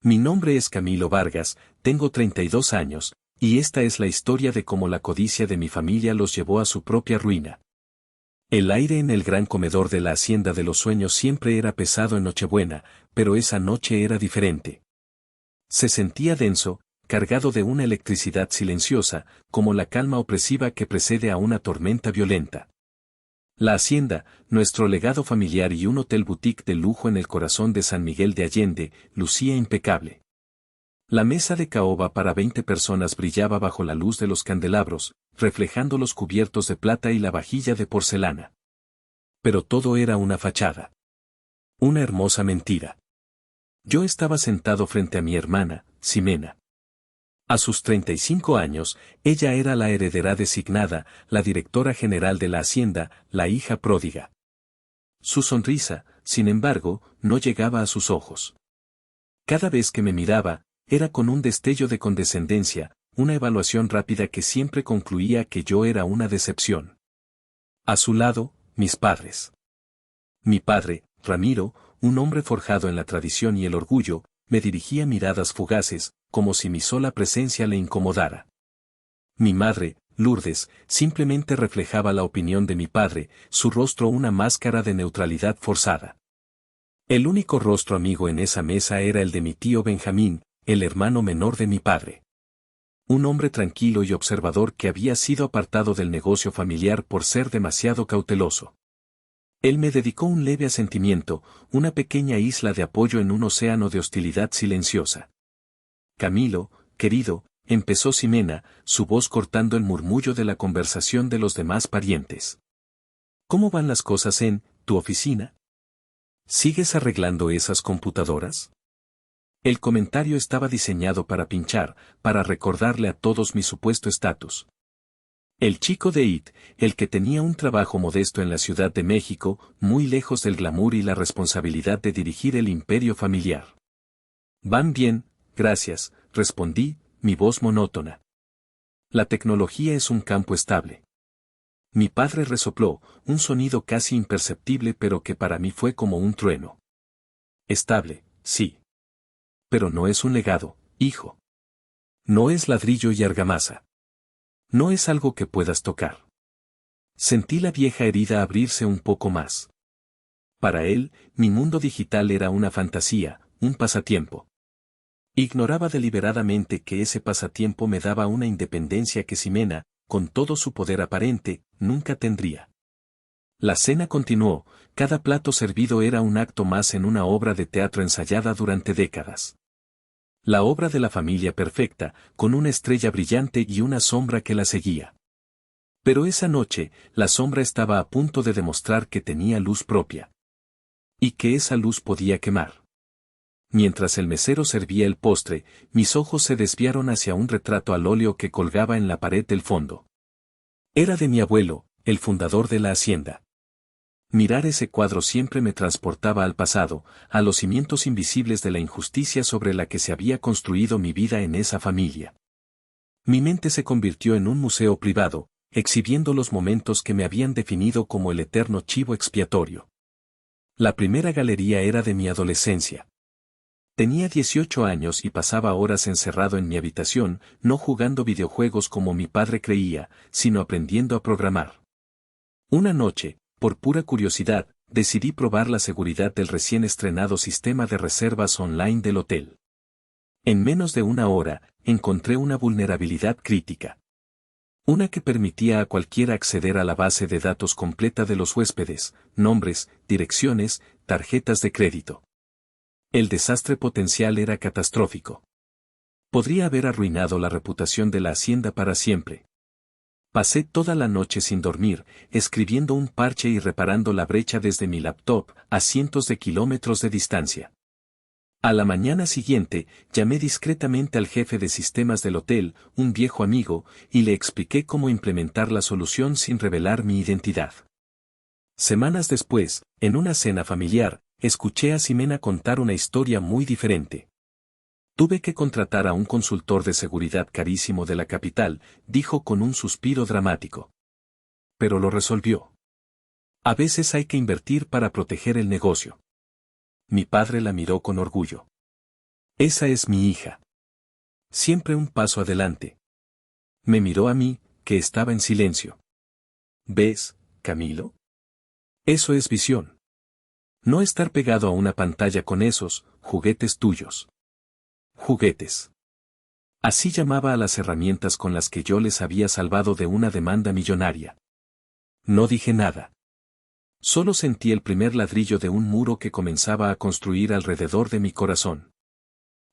Mi nombre es Camilo Vargas, tengo 32 años, y esta es la historia de cómo la codicia de mi familia los llevó a su propia ruina. El aire en el gran comedor de la Hacienda de los Sueños siempre era pesado en Nochebuena, pero esa noche era diferente. Se sentía denso, cargado de una electricidad silenciosa, como la calma opresiva que precede a una tormenta violenta. La hacienda, nuestro legado familiar y un hotel boutique de lujo en el corazón de San Miguel de Allende, lucía impecable. La mesa de caoba para 20 personas brillaba bajo la luz de los candelabros, reflejando los cubiertos de plata y la vajilla de porcelana. Pero todo era una fachada. Una hermosa mentira. Yo estaba sentado frente a mi hermana, Ximena. A sus 35 años, ella era la heredera designada, la directora general de la hacienda, la hija pródiga. Su sonrisa, sin embargo, no llegaba a sus ojos. Cada vez que me miraba, era con un destello de condescendencia, una evaluación rápida que siempre concluía que yo era una decepción. A su lado, mis padres. Mi padre, Ramiro, un hombre forjado en la tradición y el orgullo, me dirigía miradas fugaces, como si mi sola presencia le incomodara. Mi madre, Lourdes, simplemente reflejaba la opinión de mi padre, su rostro una máscara de neutralidad forzada. El único rostro amigo en esa mesa era el de mi tío Benjamín, el hermano menor de mi padre. Un hombre tranquilo y observador que había sido apartado del negocio familiar por ser demasiado cauteloso. Él me dedicó un leve asentimiento, una pequeña isla de apoyo en un océano de hostilidad silenciosa. Camilo, querido, empezó Ximena, su voz cortando el murmullo de la conversación de los demás parientes. ¿Cómo van las cosas en tu oficina? ¿Sigues arreglando esas computadoras? El comentario estaba diseñado para pinchar, para recordarle a todos mi supuesto estatus. El chico de IT, el que tenía un trabajo modesto en la Ciudad de México, muy lejos del glamour y la responsabilidad de dirigir el imperio familiar. Van bien, gracias, respondí, mi voz monótona. La tecnología es un campo estable. Mi padre resopló, un sonido casi imperceptible pero que para mí fue como un trueno. Estable, sí. Pero no es un legado, hijo. No es ladrillo y argamasa. No es algo que puedas tocar. Sentí la vieja herida abrirse un poco más. Para él, mi mundo digital era una fantasía, un pasatiempo. Ignoraba deliberadamente que ese pasatiempo me daba una independencia que Ximena, con todo su poder aparente, nunca tendría. La cena continuó, cada plato servido era un acto más en una obra de teatro ensayada durante décadas. La obra de la familia perfecta, con una estrella brillante y una sombra que la seguía. Pero esa noche, la sombra estaba a punto de demostrar que tenía luz propia. Y que esa luz podía quemar. Mientras el mesero servía el postre, mis ojos se desviaron hacia un retrato al óleo que colgaba en la pared del fondo. Era de mi abuelo, el fundador de la hacienda. Mirar ese cuadro siempre me transportaba al pasado, a los cimientos invisibles de la injusticia sobre la que se había construido mi vida en esa familia. Mi mente se convirtió en un museo privado, exhibiendo los momentos que me habían definido como el eterno chivo expiatorio. La primera galería era de mi adolescencia. Tenía 18 años y pasaba horas encerrado en mi habitación, no jugando videojuegos como mi padre creía, sino aprendiendo a programar. Una noche, por pura curiosidad, decidí probar la seguridad del recién estrenado sistema de reservas online del hotel. En menos de una hora, encontré una vulnerabilidad crítica. Una que permitía a cualquiera acceder a la base de datos completa de los huéspedes, nombres, direcciones, tarjetas de crédito. El desastre potencial era catastrófico. Podría haber arruinado la reputación de la hacienda para siempre. Pasé toda la noche sin dormir, escribiendo un parche y reparando la brecha desde mi laptop, a cientos de kilómetros de distancia. A la mañana siguiente, llamé discretamente al jefe de sistemas del hotel, un viejo amigo, y le expliqué cómo implementar la solución sin revelar mi identidad. Semanas después, en una cena familiar, escuché a Ximena contar una historia muy diferente. Tuve que contratar a un consultor de seguridad carísimo de la capital, dijo con un suspiro dramático. Pero lo resolvió. A veces hay que invertir para proteger el negocio. Mi padre la miró con orgullo. Esa es mi hija. Siempre un paso adelante. Me miró a mí, que estaba en silencio. ¿Ves, Camilo? Eso es visión. No estar pegado a una pantalla con esos juguetes tuyos. Juguetes. Así llamaba a las herramientas con las que yo les había salvado de una demanda millonaria. No dije nada. Solo sentí el primer ladrillo de un muro que comenzaba a construir alrededor de mi corazón.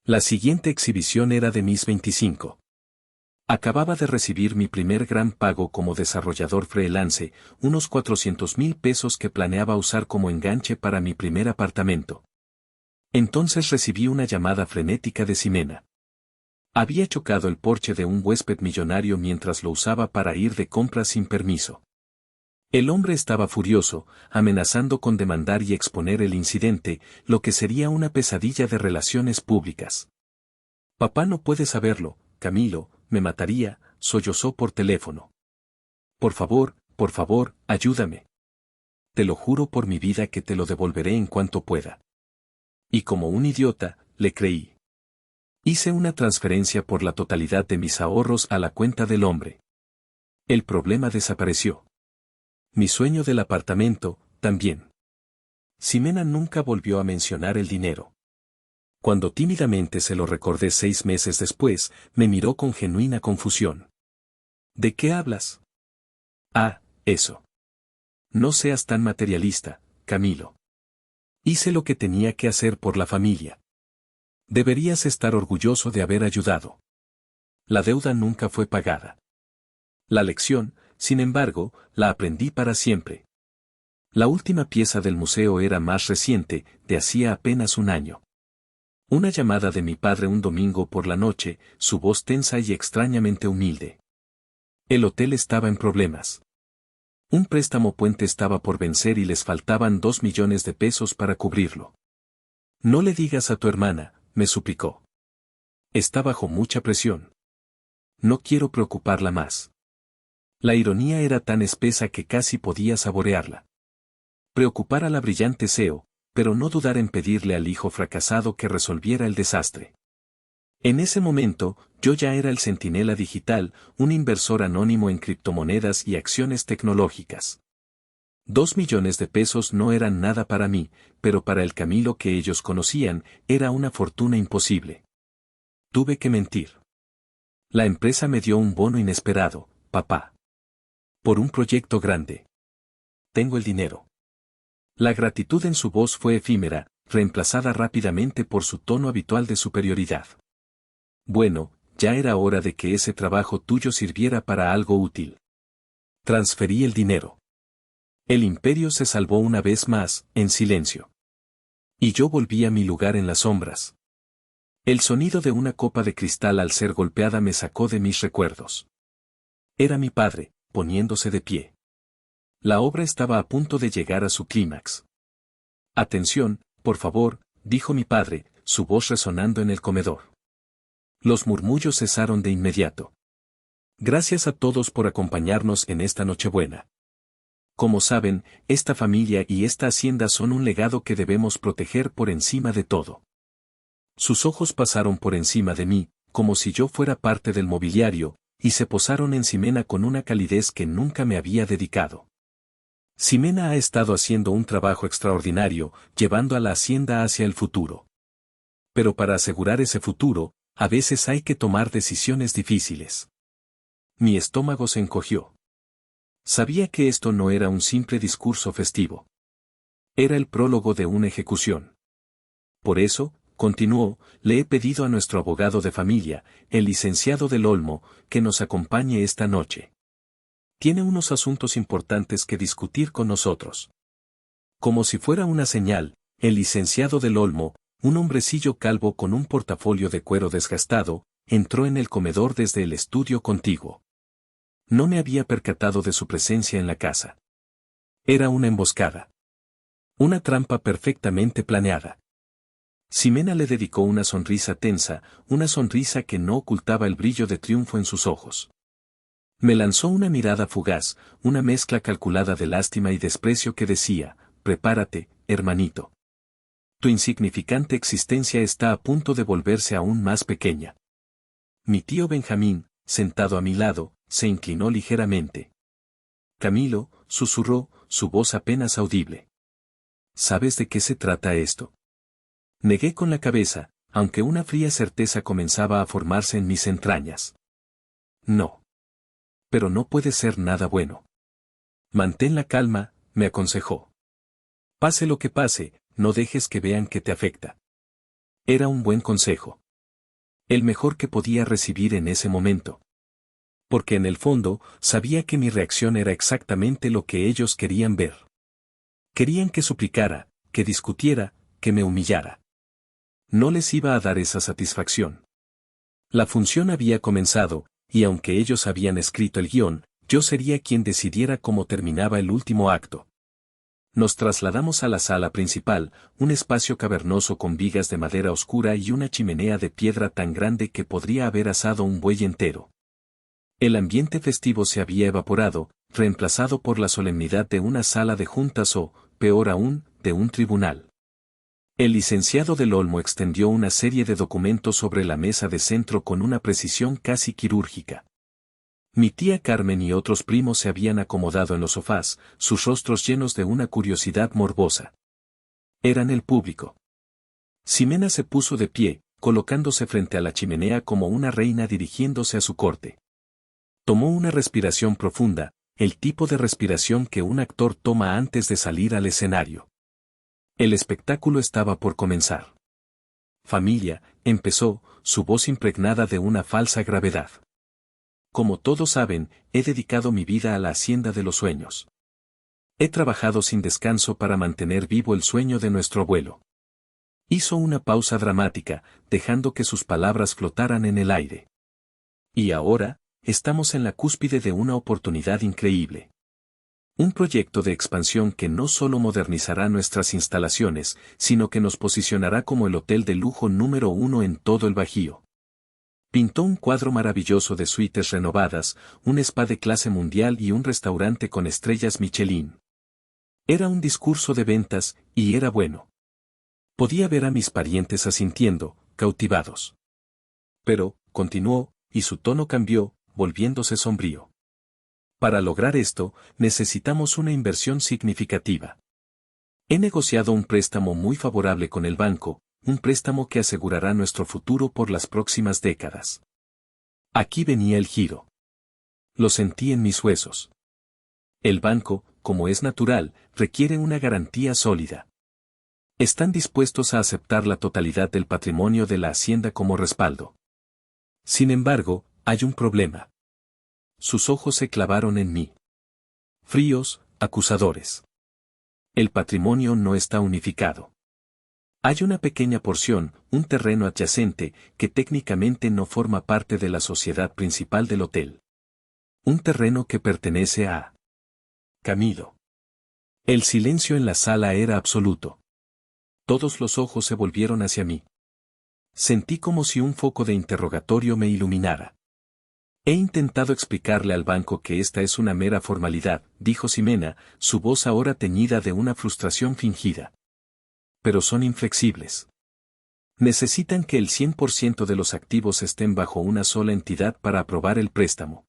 La siguiente exhibición era de mis 25. Acababa de recibir mi primer gran pago como desarrollador freelance, unos 400,000 pesos que planeaba usar como enganche para mi primer apartamento. Entonces recibí una llamada frenética de Ximena. Había chocado el Porsche de un huésped millonario mientras lo usaba para ir de compras sin permiso. El hombre estaba furioso, amenazando con demandar y exponer el incidente, lo que sería una pesadilla de relaciones públicas. Papá no puede saberlo, Camilo, me mataría, sollozó por teléfono. Por favor, ayúdame. Te lo juro por mi vida que te lo devolveré en cuanto pueda. Y como un idiota, le creí. Hice una transferencia por la totalidad de mis ahorros a la cuenta del hombre. El problema desapareció. Mi sueño del apartamento, también. Ximena nunca volvió a mencionar el dinero. Cuando tímidamente se lo recordé 6 meses después, me miró con genuina confusión. ¿De qué hablas? Ah, eso. No seas tan materialista, Camilo. Hice lo que tenía que hacer por la familia. Deberías estar orgulloso de haber ayudado. La deuda nunca fue pagada. La lección, sin embargo, la aprendí para siempre. La última pieza del museo era más reciente, de hacía apenas un año. Una llamada de mi padre un domingo por la noche, su voz tensa y extrañamente humilde. El hotel estaba en problemas. Un préstamo puente estaba por vencer y les faltaban 2 millones de pesos para cubrirlo. No le digas a tu hermana, me suplicó. Está bajo mucha presión. No quiero preocuparla más. La ironía era tan espesa que casi podía saborearla. Preocupar a la brillante CEO, pero no dudar en pedirle al hijo fracasado que resolviera el desastre. En ese momento, yo ya era el centinela digital, un inversor anónimo en criptomonedas y acciones tecnológicas. 2 millones de pesos no eran nada para mí, pero para el Camilo que ellos conocían, era una fortuna imposible. Tuve que mentir. La empresa me dio un bono inesperado, papá. Por un proyecto grande. Tengo el dinero. La gratitud en su voz fue efímera, reemplazada rápidamente por su tono habitual de superioridad. Bueno, ya era hora de que ese trabajo tuyo sirviera para algo útil. Transferí el dinero. El imperio se salvó una vez más, en silencio. Y yo volví a mi lugar en las sombras. El sonido de una copa de cristal al ser golpeada me sacó de mis recuerdos. Era mi padre, poniéndose de pie. La obra estaba a punto de llegar a su clímax. Atención, por favor, dijo mi padre, su voz resonando en el comedor. Los murmullos cesaron de inmediato. Gracias a todos por acompañarnos en esta Nochebuena. Como saben, esta familia y esta hacienda son un legado que debemos proteger por encima de todo. Sus ojos pasaron por encima de mí, como si yo fuera parte del mobiliario, y se posaron en Ximena con una calidez que nunca me había dedicado. Ximena ha estado haciendo un trabajo extraordinario, llevando a la hacienda hacia el futuro. Pero para asegurar ese futuro, a veces hay que tomar decisiones difíciles. Mi estómago se encogió. Sabía que esto no era un simple discurso festivo. Era el prólogo de una ejecución. Por eso, continuó, le he pedido a nuestro abogado de familia, el licenciado Del Olmo, que nos acompañe esta noche. Tiene unos asuntos importantes que discutir con nosotros. Como si fuera una señal, el licenciado Del Olmo, un hombrecillo calvo con un portafolio de cuero desgastado, entró en el comedor desde el estudio contiguo. No me había percatado de su presencia en la casa. Era una emboscada. Una trampa perfectamente planeada. Ximena le dedicó una sonrisa tensa, una sonrisa que no ocultaba el brillo de triunfo en sus ojos. Me lanzó una mirada fugaz, una mezcla calculada de lástima y desprecio que decía, prepárate, hermanito. Tu insignificante existencia está a punto de volverse aún más pequeña. Mi tío Benjamín, sentado a mi lado, se inclinó ligeramente. Camilo, susurró, su voz apenas audible. ¿Sabes de qué se trata esto? Negué con la cabeza, aunque una fría certeza comenzaba a formarse en mis entrañas. No. Pero no puede ser nada bueno. Mantén la calma, me aconsejó. Pase lo que pase, no dejes que vean que te afecta. Era un buen consejo. El mejor que podía recibir en ese momento. Porque en el fondo, sabía que mi reacción era exactamente lo que ellos querían ver. Querían que suplicara, que discutiera, que me humillara. No les iba a dar esa satisfacción. La función había comenzado, y aunque ellos habían escrito el guión, yo sería quien decidiera cómo terminaba el último acto. Nos trasladamos a la sala principal, un espacio cavernoso con vigas de madera oscura y una chimenea de piedra tan grande que podría haber asado un buey entero. El ambiente festivo se había evaporado, reemplazado por la solemnidad de una sala de juntas o, peor aún, de un tribunal. El licenciado del Olmo extendió una serie de documentos sobre la mesa de centro con una precisión casi quirúrgica. Mi tía Carmen y otros primos se habían acomodado en los sofás, sus rostros llenos de una curiosidad morbosa. Eran el público. Ximena se puso de pie, colocándose frente a la chimenea como una reina dirigiéndose a su corte. Tomó una respiración profunda, el tipo de respiración que un actor toma antes de salir al escenario. El espectáculo estaba por comenzar. Familia, empezó, su voz impregnada de una falsa gravedad. Como todos saben, he dedicado mi vida a la hacienda de los sueños. He trabajado sin descanso para mantener vivo el sueño de nuestro abuelo. Hizo una pausa dramática, dejando que sus palabras flotaran en el aire. Y ahora, estamos en la cúspide de una oportunidad increíble. Un proyecto de expansión que no solo modernizará nuestras instalaciones, sino que nos posicionará como el hotel de lujo número 1 en todo el Bajío. Pintó un cuadro maravilloso de suites renovadas, un spa de clase mundial y un restaurante con estrellas Michelin. Era un discurso de ventas, y era bueno. Podía ver a mis parientes asintiendo, cautivados. Pero, continuó, y su tono cambió, volviéndose sombrío. Para lograr esto, necesitamos una inversión significativa. He negociado un préstamo muy favorable con el banco, un préstamo que asegurará nuestro futuro por las próximas décadas. Aquí venía el giro. Lo sentí en mis huesos. El banco, como es natural, requiere una garantía sólida. Están dispuestos a aceptar la totalidad del patrimonio de la hacienda como respaldo. Sin embargo, hay un problema. Sus ojos se clavaron en mí. Fríos, acusadores. El patrimonio no está unificado. Hay una pequeña porción, un terreno adyacente, que técnicamente no forma parte de la sociedad principal del hotel. Un terreno que pertenece a Camilo. El silencio en la sala era absoluto. Todos los ojos se volvieron hacia mí. Sentí como si un foco de interrogatorio me iluminara. He intentado explicarle al banco que esta es una mera formalidad, dijo Ximena, su voz ahora teñida de una frustración fingida. Pero son inflexibles. Necesitan que el 100% de los activos estén bajo una sola entidad para aprobar el préstamo.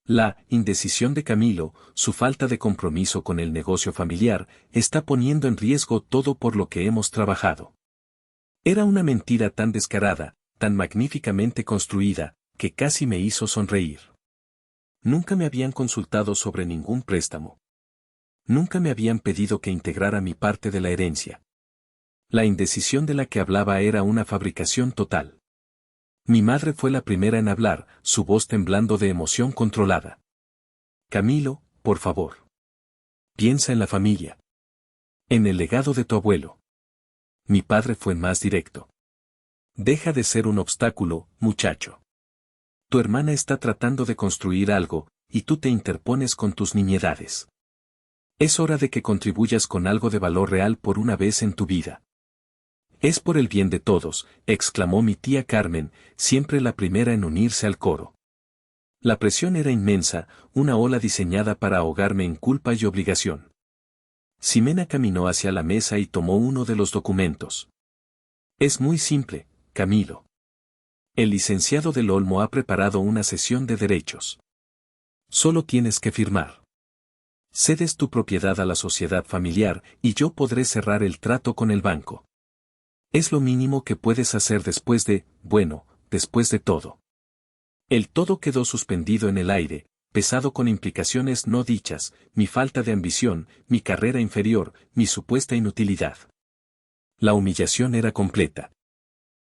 La indecisión de Camilo, su falta de compromiso con el negocio familiar, está poniendo en riesgo todo por lo que hemos trabajado. Era una mentira tan descarada, tan magníficamente construida, que casi me hizo sonreír. Nunca me habían consultado sobre ningún préstamo. Nunca me habían pedido que integrara mi parte de la herencia. La indecisión de la que hablaba era una fabricación total. Mi madre fue la primera en hablar, su voz temblando de emoción controlada. Camilo, por favor. Piensa en la familia. En el legado de tu abuelo. Mi padre fue más directo. Deja de ser un obstáculo, muchacho. Tu hermana está tratando de construir algo, y tú te interpones con tus niñedades. Es hora de que contribuyas con algo de valor real por una vez en tu vida. Es por el bien de todos, exclamó mi tía Carmen, siempre la primera en unirse al coro. La presión era inmensa, una ola diseñada para ahogarme en culpa y obligación. Ximena caminó hacia la mesa y tomó uno de los documentos. Es muy simple, Camilo. El licenciado del Olmo ha preparado una cesión de derechos. Solo tienes que firmar. Cedes tu propiedad a la sociedad familiar y yo podré cerrar el trato con el banco. Es lo mínimo que puedes hacer después de todo. El todo quedó suspendido en el aire, pesado con implicaciones no dichas, mi falta de ambición, mi carrera inferior, mi supuesta inutilidad. La humillación era completa.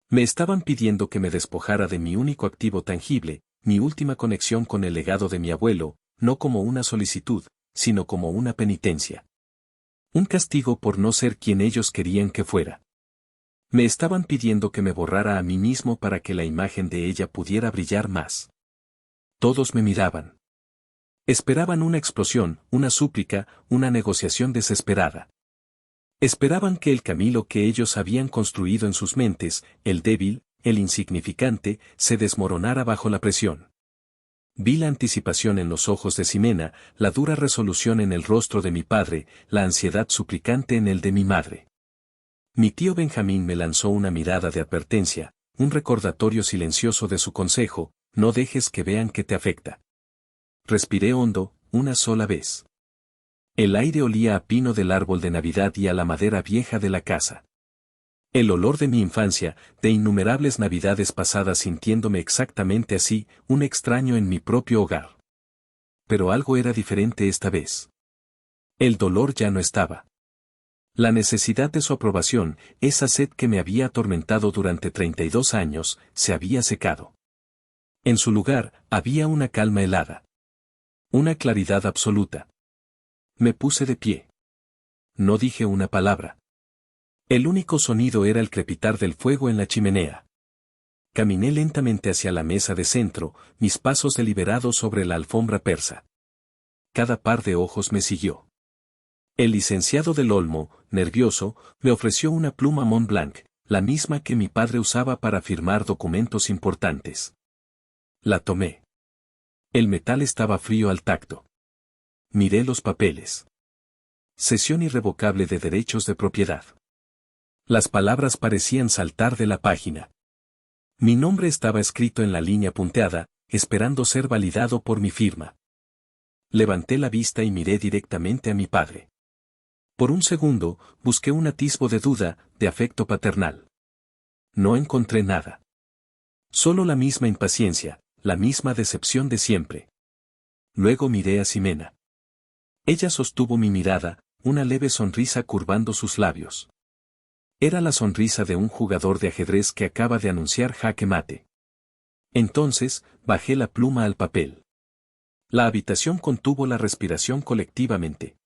Me estaban pidiendo que me despojara de mi único activo tangible, mi última conexión con el legado de mi abuelo, no como una solicitud, sino como una penitencia. Un castigo por no ser quien ellos querían que fuera. Me estaban pidiendo que me borrara a mí mismo para que la imagen de ella pudiera brillar más. Todos me miraban. Esperaban una explosión, una súplica, una negociación desesperada. Esperaban que el Camilo que ellos habían construido en sus mentes, el débil, el insignificante, se desmoronara bajo la presión. Vi la anticipación en los ojos de Ximena, la dura resolución en el rostro de mi padre, la ansiedad suplicante en el de mi madre. Mi tío Benjamín me lanzó una mirada de advertencia, un recordatorio silencioso de su consejo, no dejes que vean que te afecta. Respiré hondo, una sola vez. El aire olía a pino del árbol de Navidad y a la madera vieja de la casa. El olor de mi infancia, de innumerables Navidades pasadas sintiéndome exactamente así, un extraño en mi propio hogar. Pero algo era diferente esta vez. El dolor ya no estaba. La necesidad de su aprobación, esa sed que me había atormentado durante 32 años, se había secado. En su lugar, había una calma helada. Una claridad absoluta. Me puse de pie. No dije una palabra. El único sonido era el crepitar del fuego en la chimenea. Caminé lentamente hacia la mesa de centro, mis pasos deliberados sobre la alfombra persa. Cada par de ojos me siguió. El licenciado del Olmo, nervioso, me ofreció una pluma Montblanc, la misma que mi padre usaba para firmar documentos importantes. La tomé. El metal estaba frío al tacto. Miré los papeles. Cesión irrevocable de derechos de propiedad. Las palabras parecían saltar de la página. Mi nombre estaba escrito en la línea punteada, esperando ser validado por mi firma. Levanté la vista y miré directamente a mi padre. Por un segundo, busqué un atisbo de duda, de afecto paternal. No encontré nada. Solo la misma impaciencia, la misma decepción de siempre. Luego miré a Ximena. Ella sostuvo mi mirada, una leve sonrisa curvando sus labios. Era la sonrisa de un jugador de ajedrez que acaba de anunciar jaque mate. Entonces, bajé la pluma al papel. La habitación contuvo la respiración colectivamente.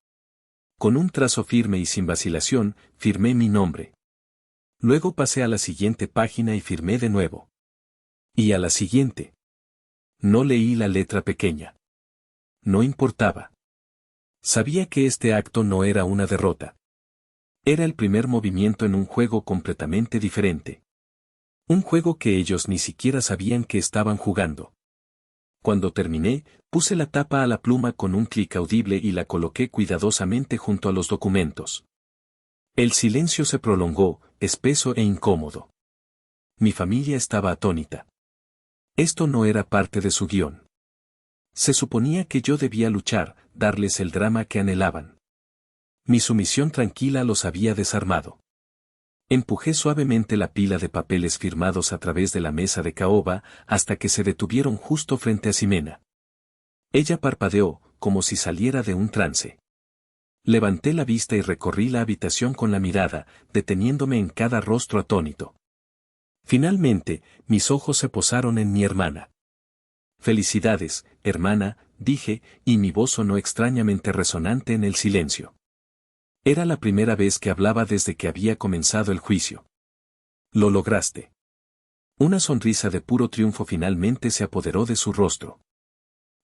Con un trazo firme y sin vacilación, firmé mi nombre. Luego pasé a la siguiente página y firmé de nuevo. Y a la siguiente. No leí la letra pequeña. No importaba. Sabía que este acto no era una derrota. Era el primer movimiento en un juego completamente diferente. Un juego que ellos ni siquiera sabían que estaban jugando. Cuando terminé, puse la tapa a la pluma con un clic audible y la coloqué cuidadosamente junto a los documentos. El silencio se prolongó, espeso e incómodo. Mi familia estaba atónita. Esto no era parte de su guión. Se suponía que yo debía luchar, darles el drama que anhelaban. Mi sumisión tranquila los había desarmado. Empujé suavemente la pila de papeles firmados a través de la mesa de caoba, hasta que se detuvieron justo frente a Ximena. Ella parpadeó, como si saliera de un trance. Levanté la vista y recorrí la habitación con la mirada, deteniéndome en cada rostro atónito. Finalmente, mis ojos se posaron en mi hermana. «Felicidades, hermana», dije, y mi voz sonó extrañamente resonante en el silencio. Era la primera vez que hablaba desde que había comenzado el juicio. «Lo lograste». Una sonrisa de puro triunfo finalmente se apoderó de su rostro.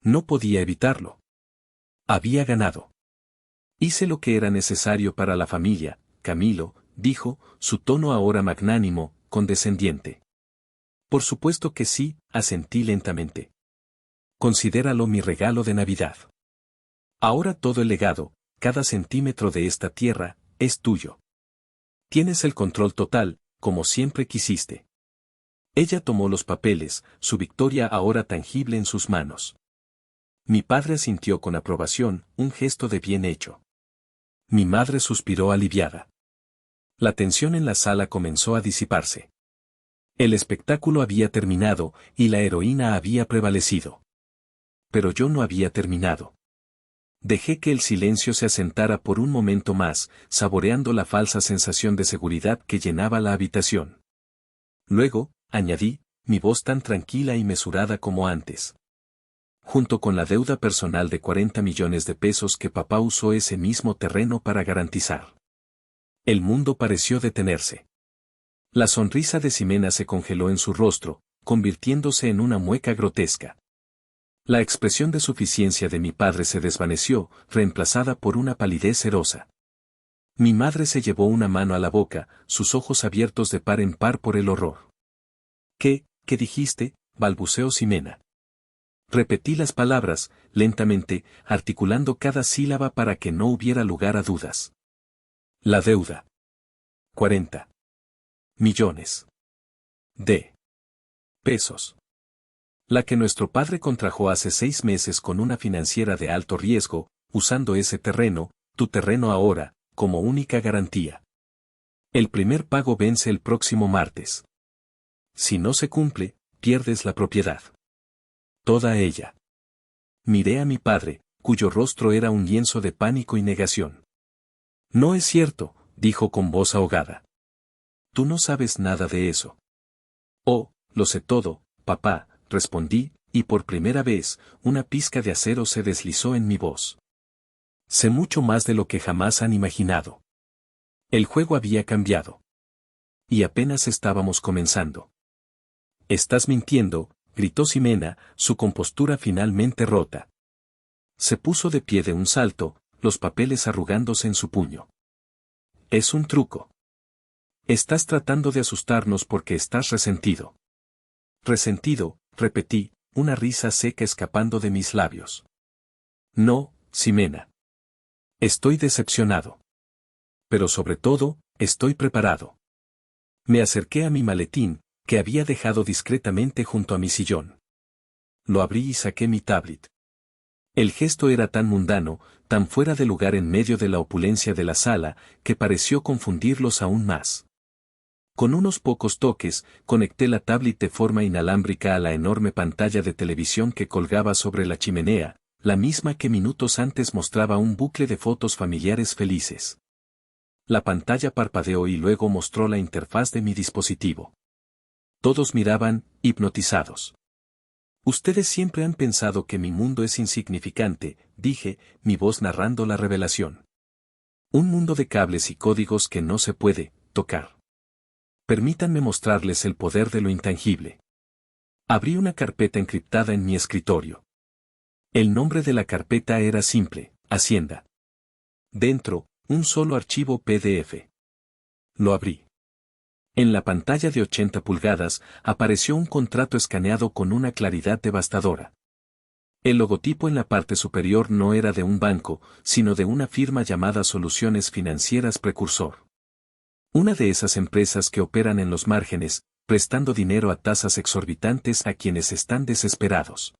No podía evitarlo. Había ganado. Hice lo que era necesario para la familia, Camilo, dijo, su tono ahora magnánimo, condescendiente. Por supuesto que sí, asentí lentamente. Considéralo mi regalo de Navidad. Ahora todo el legado, cada centímetro de esta tierra es tuyo. Tienes el control total, como siempre quisiste. Ella tomó los papeles, su victoria ahora tangible en sus manos. Mi padre asintió con aprobación, un gesto de bien hecho. Mi madre suspiró aliviada. La tensión en la sala comenzó a disiparse. El espectáculo había terminado, y la heroína había prevalecido. Pero yo no había terminado. Dejé que el silencio se asentara por un momento más, saboreando la falsa sensación de seguridad que llenaba la habitación. Luego, añadí, mi voz tan tranquila y mesurada como antes. Junto con la deuda personal de 40 millones de pesos que papá usó ese mismo terreno para garantizar. El mundo pareció detenerse. La sonrisa de Ximena se congeló en su rostro, convirtiéndose en una mueca grotesca. La expresión de suficiencia de mi padre se desvaneció, reemplazada por una palidez cerosa. Mi madre se llevó una mano a la boca, sus ojos abiertos de par en par por el horror. ¿Qué dijiste?, balbuceó Ximena. Repetí las palabras, lentamente, articulando cada sílaba para que no hubiera lugar a dudas. La deuda. 40 millones de pesos. La que nuestro padre contrajo hace 6 meses con una financiera de alto riesgo, usando ese terreno, tu terreno ahora, como única garantía. El primer pago vence el próximo martes. Si no se cumple, pierdes la propiedad. Toda ella. Miré a mi padre, cuyo rostro era un lienzo de pánico y negación. No es cierto, dijo con voz ahogada. Tú no sabes nada de eso. Oh, lo sé todo, papá, respondí, y por primera vez, una pizca de acero se deslizó en mi voz. Sé mucho más de lo que jamás han imaginado. El juego había cambiado. Y apenas estábamos comenzando. Estás mintiendo, gritó Ximena, su compostura finalmente rota. Se puso de pie de un salto, los papeles arrugándose en su puño. Es un truco. Estás tratando de asustarnos porque estás resentido. Resentido, repetí, una risa seca escapando de mis labios. No, Ximena. Estoy decepcionado. Pero sobre todo, estoy preparado. Me acerqué a mi maletín, que había dejado discretamente junto a mi sillón. Lo abrí y saqué mi tablet. El gesto era tan mundano, tan fuera de lugar en medio de la opulencia de la sala, que pareció confundirlos aún más. Con unos pocos toques, conecté la tablet de forma inalámbrica a la enorme pantalla de televisión que colgaba sobre la chimenea, la misma que minutos antes mostraba un bucle de fotos familiares felices. La pantalla parpadeó y luego mostró la interfaz de mi dispositivo. Todos miraban, hipnotizados. Ustedes siempre han pensado que mi mundo es insignificante, dije, mi voz narrando la revelación. Un mundo de cables y códigos que no se puede tocar. Permítanme mostrarles el poder de lo intangible. Abrí una carpeta encriptada en mi escritorio. El nombre de la carpeta era simple, Hacienda. Dentro, un solo archivo PDF. Lo abrí. En la pantalla de 80 pulgadas, apareció un contrato escaneado con una claridad devastadora. El logotipo en la parte superior no era de un banco, sino de una firma llamada Soluciones Financieras Precursor. Una de esas empresas que operan en los márgenes, prestando dinero a tasas exorbitantes a quienes están desesperados.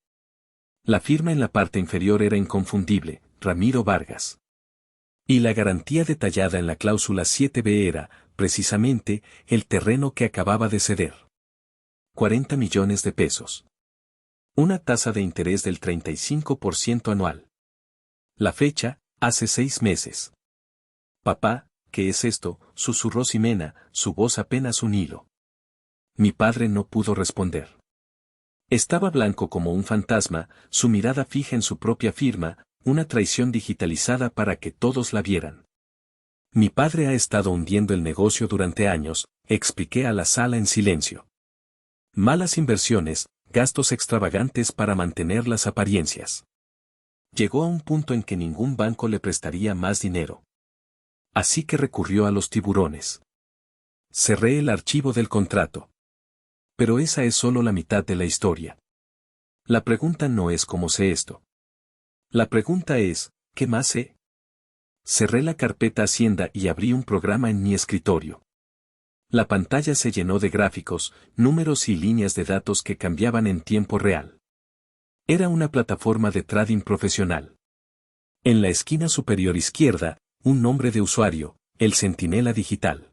La firma en la parte inferior era inconfundible, Ramiro Vargas. Y la garantía detallada en la cláusula 7b era, precisamente, el terreno que acababa de ceder. 40 millones de pesos. Una tasa de interés del 35% anual. La fecha, hace 6 meses. Papá, ¿qué es esto?, susurró Ximena, su voz apenas un hilo. Mi padre no pudo responder. Estaba blanco como un fantasma, su mirada fija en su propia firma, una traición digitalizada para que todos la vieran. Mi padre ha estado hundiendo el negocio durante años, expliqué a la sala en silencio. Malas inversiones, gastos extravagantes para mantener las apariencias. Llegó a un punto en que ningún banco le prestaría más dinero. Así que recurrió a los tiburones. Cerré el archivo del contrato. Pero esa es solo la mitad de la historia. La pregunta no es cómo sé esto. La pregunta es, ¿qué más sé? Cerré la carpeta Hacienda y abrí un programa en mi escritorio. La pantalla se llenó de gráficos, números y líneas de datos que cambiaban en tiempo real. Era una plataforma de trading profesional. En la esquina superior izquierda, un nombre de usuario, el Centinela Digital.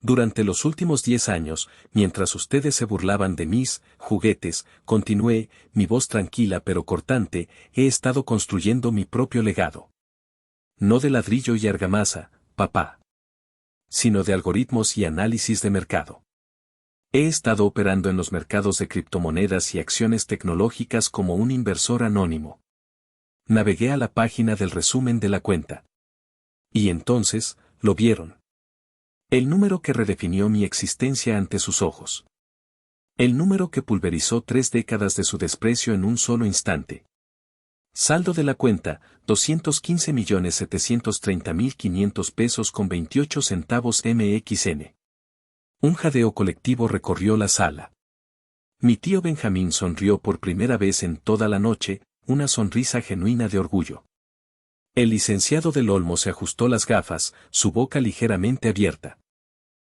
Durante los últimos 10 años, mientras ustedes se burlaban de mis juguetes, continué, mi voz tranquila pero cortante, he estado construyendo mi propio legado. No de ladrillo y argamasa, papá, sino de algoritmos y análisis de mercado. He estado operando en los mercados de criptomonedas y acciones tecnológicas como un inversor anónimo. Navegué a la página del resumen de la cuenta. Y entonces, lo vieron. El número que redefinió mi existencia ante sus ojos. El número que pulverizó 3 décadas de su desprecio en un solo instante. Saldo de la cuenta, 215.730.500 pesos con 28 centavos MXN. Un jadeo colectivo recorrió la sala. Mi tío Benjamín sonrió por primera vez en toda la noche, una sonrisa genuina de orgullo. El licenciado del Olmo se ajustó las gafas, su boca ligeramente abierta.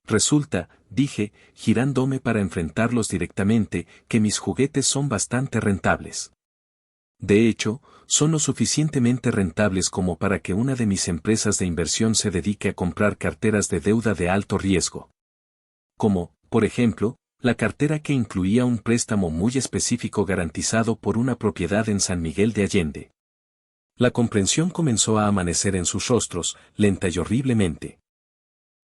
Resulta, dije, girándome para enfrentarlos directamente, que mis juguetes son bastante rentables. De hecho, son lo suficientemente rentables como para que una de mis empresas de inversión se dedique a comprar carteras de deuda de alto riesgo. Como, por ejemplo, la cartera que incluía un préstamo muy específico garantizado por una propiedad en San Miguel de Allende. La comprensión comenzó a amanecer en sus rostros, lenta y horriblemente.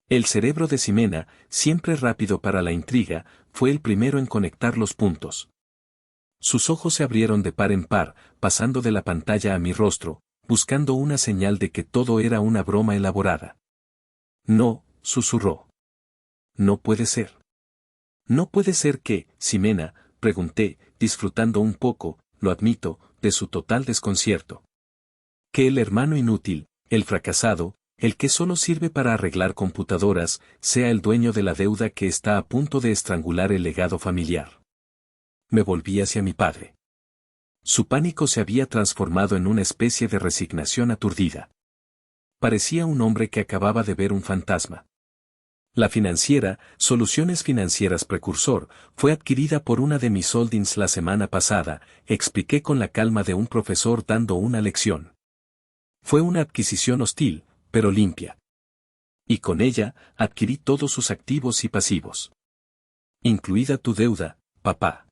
El cerebro de Ximena, siempre rápido para la intriga, fue el primero en conectar los puntos. Sus ojos se abrieron de par en par, pasando de la pantalla a mi rostro, buscando una señal de que todo era una broma elaborada. No, susurró. No puede ser. No puede ser que, Ximena, pregunté, disfrutando un poco, lo admito, de su total desconcierto. Que el hermano inútil, el fracasado, el que solo sirve para arreglar computadoras, sea el dueño de la deuda que está a punto de estrangular el legado familiar. Me volví hacia mi padre. Su pánico se había transformado en una especie de resignación aturdida. Parecía un hombre que acababa de ver un fantasma. La financiera, Soluciones Financieras Precursor, fue adquirida por una de mis holdings la semana pasada, expliqué con la calma de un profesor dando una lección. Fue una adquisición hostil, pero limpia. Y con ella, adquirí todos sus activos y pasivos. Incluida tu deuda, papá.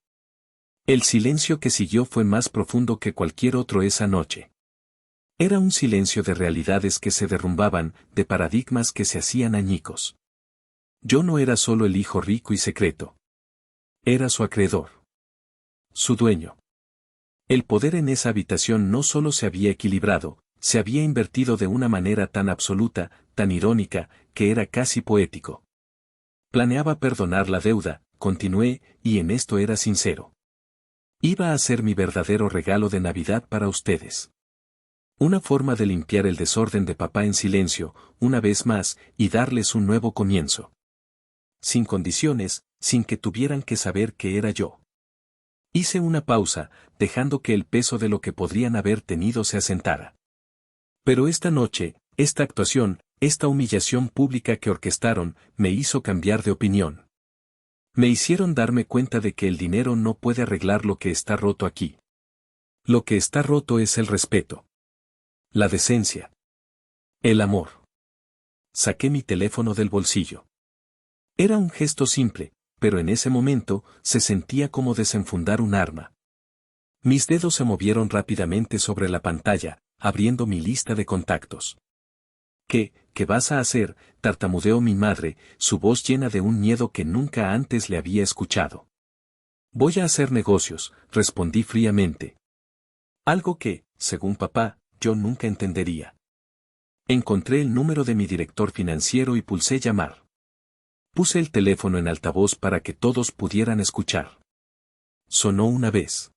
El silencio que siguió fue más profundo que cualquier otro esa noche. Era un silencio de realidades que se derrumbaban, de paradigmas que se hacían añicos. Yo no era solo el hijo rico y secreto. Era su acreedor. Su dueño. El poder en esa habitación no solo se había equilibrado, se había invertido de una manera tan absoluta, tan irónica, que era casi poético. Planeaba perdonar la deuda, continué, y en esto era sincero. Iba a ser mi verdadero regalo de Navidad para ustedes. Una forma de limpiar el desorden de papá en silencio, una vez más, y darles un nuevo comienzo. Sin condiciones, sin que tuvieran que saber que era yo. Hice una pausa, dejando que el peso de lo que podrían haber tenido se asentara. Pero esta noche, esta actuación, esta humillación pública que orquestaron, me hizo cambiar de opinión. Me hicieron darme cuenta de que el dinero no puede arreglar lo que está roto aquí. Lo que está roto es el respeto. La decencia. El amor. Saqué mi teléfono del bolsillo. Era un gesto simple, pero en ese momento, se sentía como desenfundar un arma. Mis dedos se movieron rápidamente sobre la pantalla, abriendo mi lista de contactos. ¿Qué vas a hacer?, tartamudeó mi madre, su voz llena de un miedo que nunca antes le había escuchado. Voy a hacer negocios, respondí fríamente. Algo que, según papá, yo nunca entendería. Encontré el número de mi director financiero y pulsé llamar. Puse el teléfono en altavoz para que todos pudieran escuchar. Sonó una vez.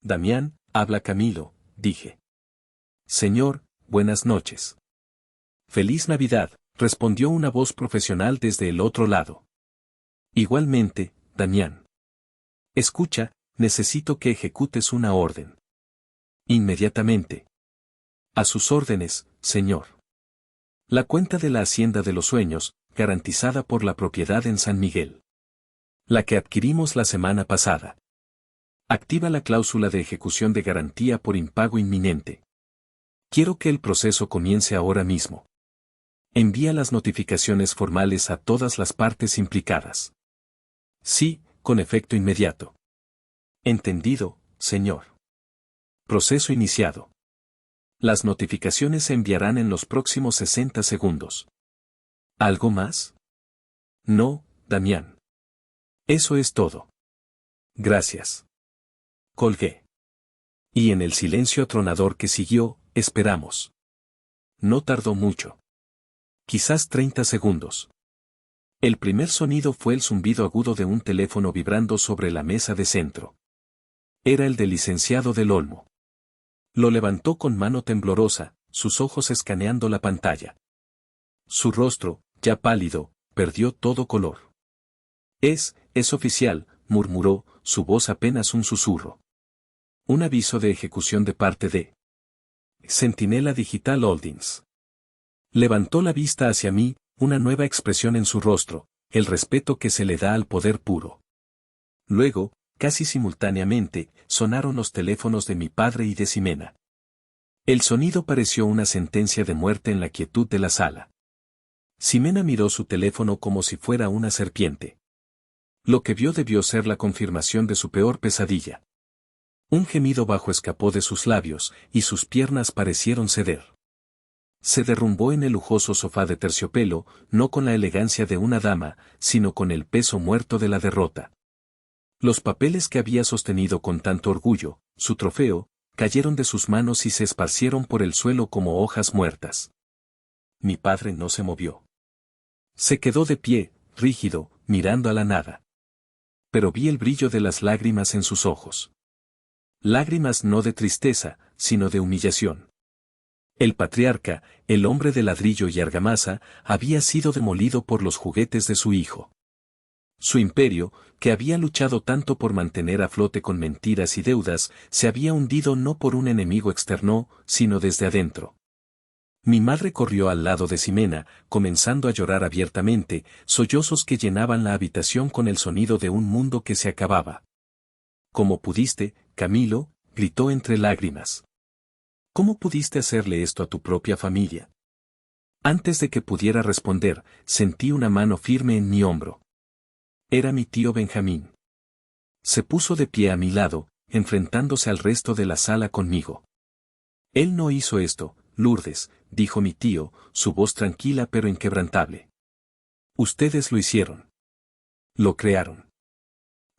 Damián, habla Camilo, dije. Señor, buenas noches. Feliz Navidad, respondió una voz profesional desde el otro lado. Igualmente, Damián. Escucha, necesito que ejecutes una orden. Inmediatamente. A sus órdenes, señor. La cuenta de la Hacienda de los Sueños, garantizada por la propiedad en San Miguel. La que adquirimos la semana pasada. Activa la cláusula de ejecución de garantía por impago inminente. Quiero que el proceso comience ahora mismo. Envía las notificaciones formales a todas las partes implicadas. Sí, con efecto inmediato. Entendido, señor. Proceso iniciado. Las notificaciones se enviarán en los próximos 60 segundos. ¿Algo más? No, Damián. Eso es todo. Gracias. Colgué. Y en el silencio atronador que siguió, esperamos. No tardó mucho. Quizás 30 segundos. El primer sonido fue el zumbido agudo de un teléfono vibrando sobre la mesa de centro. Era el del licenciado del Olmo. Lo levantó con mano temblorosa, sus ojos escaneando la pantalla. Su rostro, ya pálido, perdió todo color. Es oficial, murmuró, su voz apenas un susurro. Un aviso de ejecución de parte de Centinela Digital Holdings. Levantó la vista hacia mí, una nueva expresión en su rostro, el respeto que se le da al poder puro. Luego, casi simultáneamente, sonaron los teléfonos de mi padre y de Ximena. El sonido pareció una sentencia de muerte en la quietud de la sala. Ximena miró su teléfono como si fuera una serpiente. Lo que vio debió ser la confirmación de su peor pesadilla. Un gemido bajo escapó de sus labios, y sus piernas parecieron ceder. Se derrumbó en el lujoso sofá de terciopelo, no con la elegancia de una dama, sino con el peso muerto de la derrota. Los papeles que había sostenido con tanto orgullo, su trofeo, cayeron de sus manos y se esparcieron por el suelo como hojas muertas. Mi padre no se movió. Se quedó de pie, rígido, mirando a la nada. Pero vi el brillo de las lágrimas en sus ojos. Lágrimas no de tristeza, sino de humillación. El patriarca, el hombre de ladrillo y argamasa, había sido demolido por los juguetes de su hijo. Su imperio, que había luchado tanto por mantener a flote con mentiras y deudas, se había hundido no por un enemigo externo, sino desde adentro. Mi madre corrió al lado de Ximena, comenzando a llorar abiertamente, sollozos que llenaban la habitación con el sonido de un mundo que se acababa. ¿Cómo pudiste, Camilo?, gritó entre lágrimas. ¿Cómo pudiste hacerle esto a tu propia familia? Antes de que pudiera responder, sentí una mano firme en mi hombro. Era mi tío Benjamín. Se puso de pie a mi lado, enfrentándose al resto de la sala conmigo. Él no hizo esto, Lourdes, dijo mi tío, su voz tranquila pero inquebrantable. Ustedes lo hicieron. Lo crearon.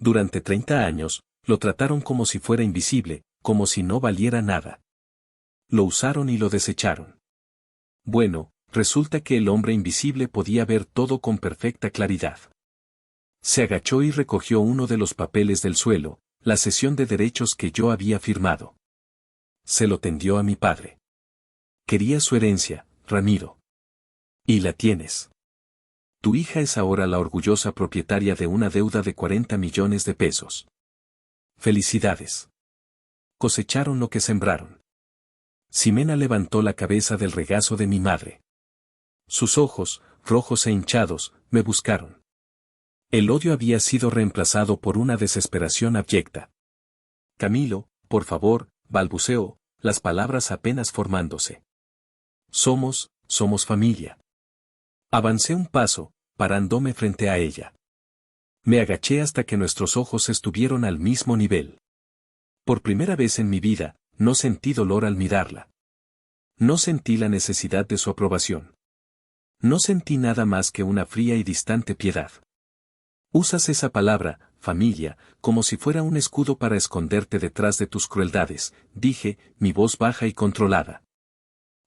Durante 30 años, lo trataron como si fuera invisible, como si no valiera nada. Lo usaron y lo desecharon. Bueno, resulta que el hombre invisible podía ver todo con perfecta claridad. Se agachó y recogió uno de los papeles del suelo, la cesión de derechos que yo había firmado. Se lo tendió a mi padre. Quería su herencia, Ramiro. Y la tienes. Tu hija es ahora la orgullosa propietaria de una deuda de 40 millones de pesos. Felicidades. Cosecharon lo que sembraron. Ximena levantó la cabeza del regazo de mi madre. Sus ojos, rojos e hinchados, me buscaron. El odio había sido reemplazado por una desesperación abyecta. Camilo, por favor, balbuceó, las palabras apenas formándose. Somos familia. Avancé un paso, parándome frente a ella. Me agaché hasta que nuestros ojos estuvieron al mismo nivel. Por primera vez en mi vida, no sentí dolor al mirarla. No sentí la necesidad de su aprobación. No sentí nada más que una fría y distante piedad. Usas esa palabra, familia, como si fuera un escudo para esconderte detrás de tus crueldades, dije, mi voz baja y controlada.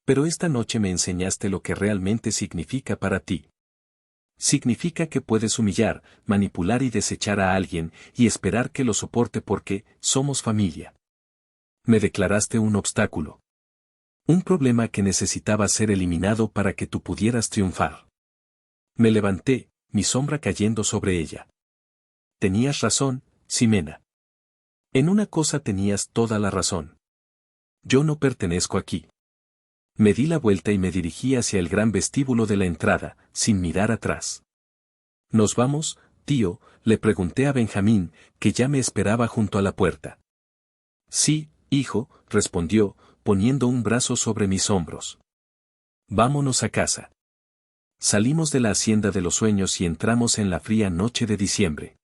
Pero esta noche me enseñaste lo que realmente significa para ti. Significa que puedes humillar, manipular y desechar a alguien, y esperar que lo soporte porque somos familia. Me declaraste un obstáculo. Un problema que necesitaba ser eliminado para que tú pudieras triunfar. Me levanté, mi sombra cayendo sobre ella. Tenías razón, Ximena. En una cosa tenías toda la razón. Yo no pertenezco aquí. Me di la vuelta y me dirigí hacia el gran vestíbulo de la entrada, sin mirar atrás. ¿Nos vamos, tío?, le pregunté a Benjamín, que ya me esperaba junto a la puerta. Sí, hijo, respondió, poniendo un brazo sobre mis hombros. Vámonos a casa. Salimos de la hacienda de los sueños y entramos en la fría noche de diciembre.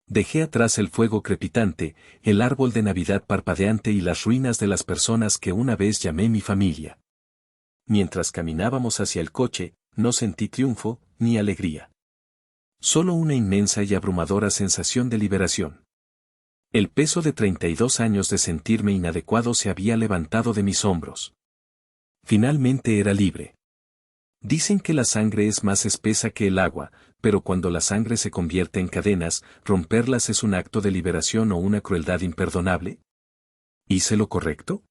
Dejé atrás el fuego crepitante, el árbol de Navidad parpadeante y las ruinas de las personas que una vez llamé mi familia. Mientras caminábamos hacia el coche, no sentí triunfo, ni alegría. Solo una inmensa y abrumadora sensación de liberación. El peso de 32 años de sentirme inadecuado se había levantado de mis hombros. Finalmente era libre. Dicen que la sangre es más espesa que el agua, pero cuando la sangre se convierte en cadenas, romperlas es un acto de liberación o una crueldad imperdonable. ¿Hice lo correcto?